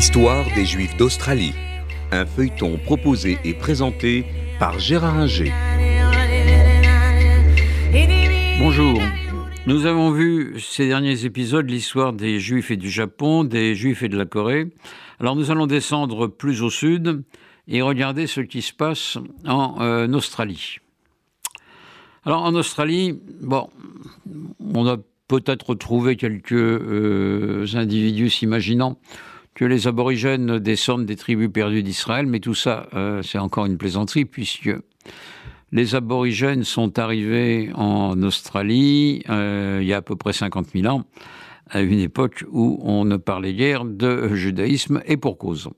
L'histoire des Juifs d'Australie. Un feuilleton proposé et présenté par Gérard Inger. Bonjour. Nous avons vu ces derniers épisodes l'histoire des Juifs et du Japon, des Juifs et de la Corée. Alors nous allons descendre plus au sud et regarder ce qui se passe en Australie. Alors en Australie, on a peut-être trouvé quelques individus s'imaginant que les aborigènes descendent des tribus perdues d'Israël, mais tout ça, c'est encore une plaisanterie, puisque les aborigènes sont arrivés en Australie il y a à peu près 50 000 ans, à une époque où on ne parlait guère de judaïsme, et pour cause.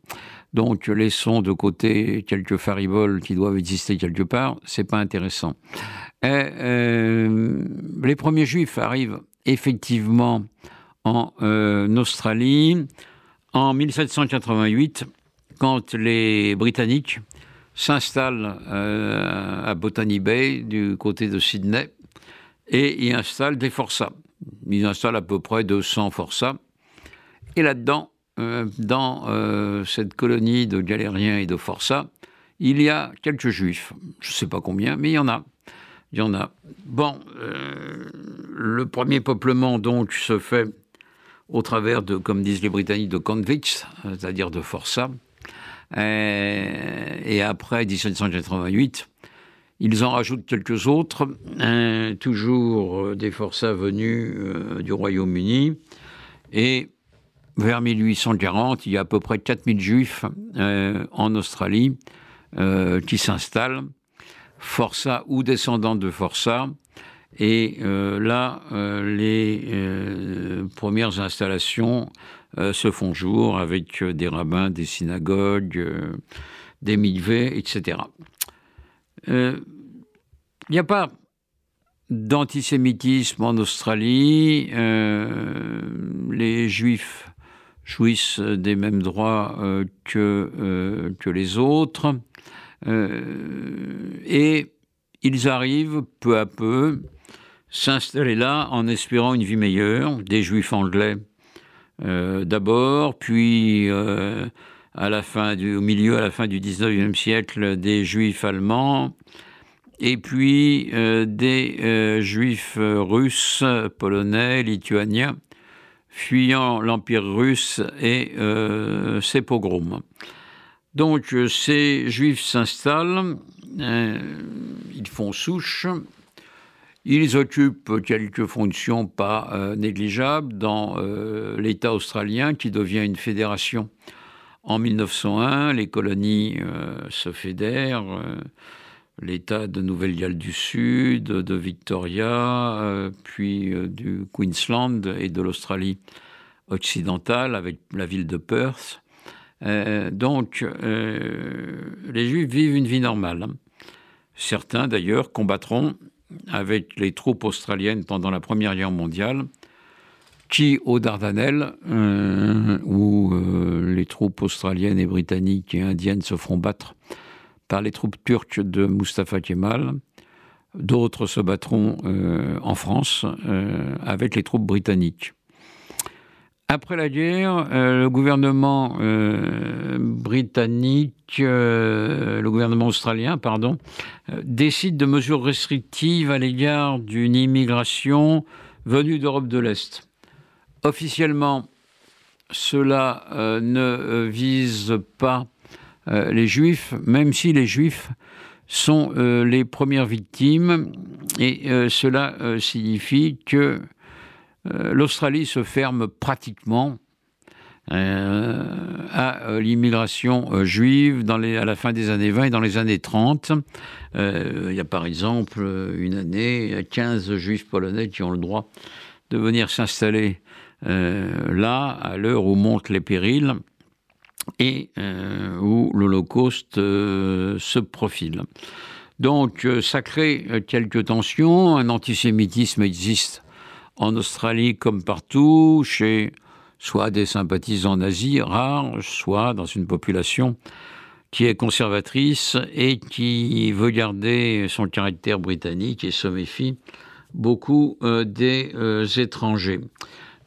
Donc laissons de côté quelques fariboles qui doivent exister quelque part, c'est pas intéressant. Les premiers juifs arrivent effectivement en Australie en 1788, quand les Britanniques s'installent à Botany Bay, du côté de Sydney, et y installent des forçats. Ils installent à peu près 200 forçats. Et là-dedans, dans cette colonie de galériens et de forçats, il y a quelques juifs. Je ne sais pas combien, mais il y en a. Bon, le premier peuplement, donc, se fait au travers de, comme disent les Britanniques, de convicts, c'est-à-dire de forçats. Et après 1788, ils en rajoutent quelques autres, toujours des forçats venus du Royaume-Uni. Et vers 1840, il y a à peu près 4000 juifs en Australie qui s'installent, forçats ou descendants de forçats. Et les premières installations se font jour avec des rabbins, des synagogues, des mikvés, etc. Il n'y a pas d'antisémitisme en Australie. Les Juifs jouissent des mêmes droits que les autres. Et ils arrivent peu à peu s'installer là en espérant une vie meilleure, des Juifs anglais d'abord, puis au milieu, à la fin du 19e siècle, des Juifs allemands, et puis des Juifs russes, polonais, lituaniens, fuyant l'Empire russe et ses pogroms. Donc ces Juifs s'installent, ils font souche, ils occupent quelques fonctions pas négligeables dans l'État australien qui devient une fédération en 1901. Les colonies se fédèrent, l'État de Nouvelle-Galles du Sud, de Victoria, puis du Queensland et de l'Australie occidentale avec la ville de Perth. Donc les Juifs vivent une vie normale. Certains d'ailleurs combattront avec les troupes australiennes pendant la Première Guerre mondiale, qui, aux Dardanelles, où les troupes australiennes et britanniques et indiennes se feront battre par les troupes turques de Mustafa Kemal. D'autres se battront en France avec les troupes britanniques. Après la guerre, le gouvernement australien, décide de mesures restrictives à l'égard d'une immigration venue d'Europe de l'Est. Officiellement, cela ne vise pas les Juifs, même si les Juifs sont les premières victimes, et cela signifie que l'Australie se ferme pratiquement à l'immigration juive à la fin des années 20 et dans les années 30. Il y a par exemple une année, il y a 15 Juifs polonais qui ont le droit de venir s'installer là, à l'heure où montent les périls et où l'Holocauste se profile. Donc ça crée quelques tensions, un antisémitisme existe en Australie comme partout, chez soit des sympathisants nazis rares, soit dans une population qui est conservatrice et qui veut garder son caractère britannique et se méfie beaucoup des étrangers.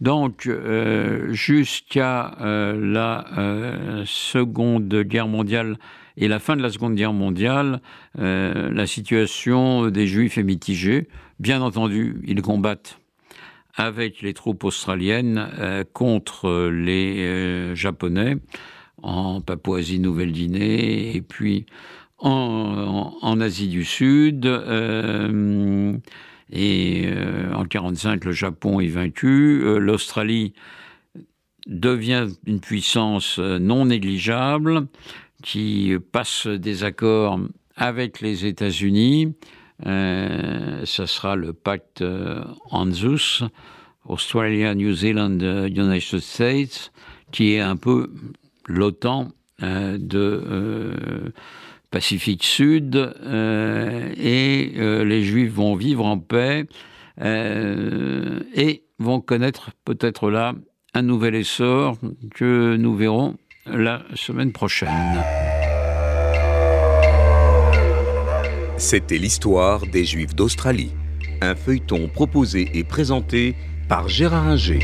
Donc, jusqu'à la Seconde Guerre mondiale et la fin de la Seconde Guerre mondiale, la situation des Juifs est mitigée. Bien entendu, ils combattent avec les troupes australiennes contre les Japonais en Papouasie-Nouvelle-Guinée et puis en Asie du Sud. Et en 1945, le Japon est vaincu. L'Australie devient une puissance non négligeable qui passe des accords avec les États-Unis. Ça sera le pacte ANZUS, Australia, New Zealand, United States, qui est un peu l'OTAN de Pacifique Sud, et les Juifs vont vivre en paix et vont connaître peut-être là un nouvel essor que nous verrons la semaine prochaine. C'était l'histoire des Juifs d'Australie, un feuilleton proposé et présenté par Gérard Inger.